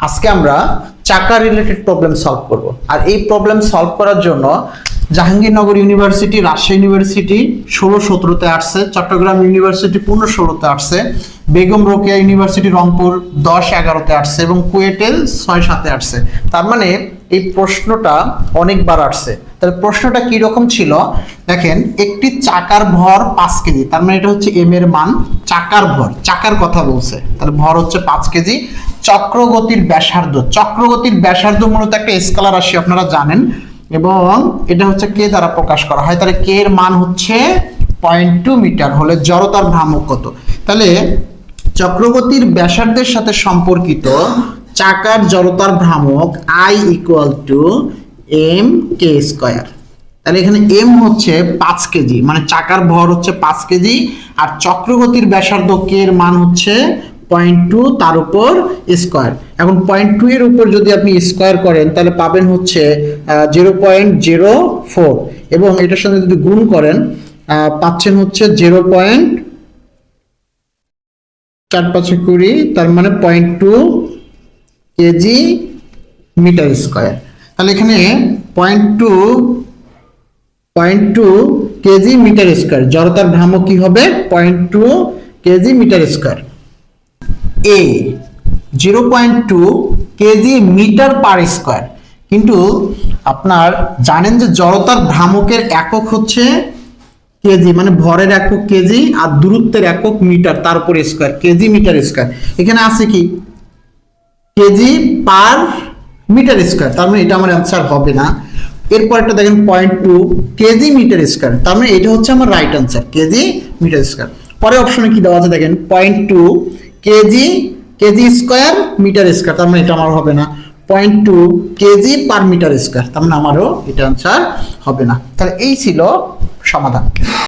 আজকে আমরা চাকা রিলেটেড প্রবলেম সলভ করব। আর এই প্রবলেম সলভ করার জন্য জাহাঙ্গীরনগর ইউনিভার্সিটি, রাজশাহী ইউনিভার্সিটি 16-17-তে আসছে, চট্টগ্রাম ইউনিভার্সিটি 15-16-তে আসছে, বেগম রোকেয়া ইউনিভার্সিটি রংপুর 10-11-তে আসছে এবং কুয়েটের 6-7-এ আসছে। তার মানে এই প্রশ্নটা অনেকবার আসছে। তাহলে প্রশ্নটা কি রকম ছিল দেখেন, একটি চাকার ভর 5 কেজি, তার মানে এটা হচ্ছে এম এর মান, চাকার ভর, চাকার কথা বলছে, তাহলে ভর হচ্ছে 5 কেজি। চক্রগতির ব্যাসার্ধ, চক্রগতির ব্যাসার্ধ মূলত একটা স্কেলার রাশি আপনারা জানেন এবং এটা হচ্ছে কে দ্বারা প্রকাশ করা হয়। তাহলে কে এর মান হচ্ছে 0.2 মিটার হলে জড়তার ভ্রামক কত? তাহলে চক্রগতির ব্যাসার্ধের সাথে সম্পর্কিত চাকার জড়তার ভ্রামক I = m/k²। তাহলে এখানে m হচ্ছে 5 কেজি, মানে চাকার ভর হচ্ছে 5 কেজি, আর চক্রগতির ব্যাসার্ধ k এর মান হচ্ছে 0.2, তার উপর স্কয়ার। এখন 0.2 এর উপর যদি আপনি স্কয়ার করেন তাহলে পাবেন হচ্ছে 0.04 এবং এটার সাথে যদি গুণ করেন পাচ্ছেন হচ্ছে 0.4-5-20, তার মানে 0.2 কেজি মিটার স্কয়ার। তাহলে এখানে 0.2 কেজি মিটার স্কয়ার, জড়তার ভ্রামক কি হবে? 0.2 কেজি মিটার স্কয়ার। এ 0.2 কেজি মিটার পার স্কয়ার, কিন্তু আপনার জানেন যে জড়তার ভ্রামকের একক হচ্ছে কেজি, মানে ভরের একক কেজি আর দূরত্বের একক মিটার, তার উপর স্কয়ার, কেজি মিটার স্কয়ার। এখানে আছে কি কেজি পার মিটার স্কয়ার, তার মানে এটা আমার অ্যান্সার হবে না। এরপর একটা দেখেন 0.2 কেজি মিটার স্কয়ার, তার মানে এটা হচ্ছে আমার right answer, KG metre square. পরে অপশনে কি দেওয়া আছে দেখেন 0.2 কেজি স্কয়ার মিটার স্কয়ার, তার মানে এটা আমার হবে না। 0.2 কেজি পার মিটার স্কয়ার, তার মানে আমারও এটা অ্যান্সার হবে না। তাহলে এই ছিল সমাধান।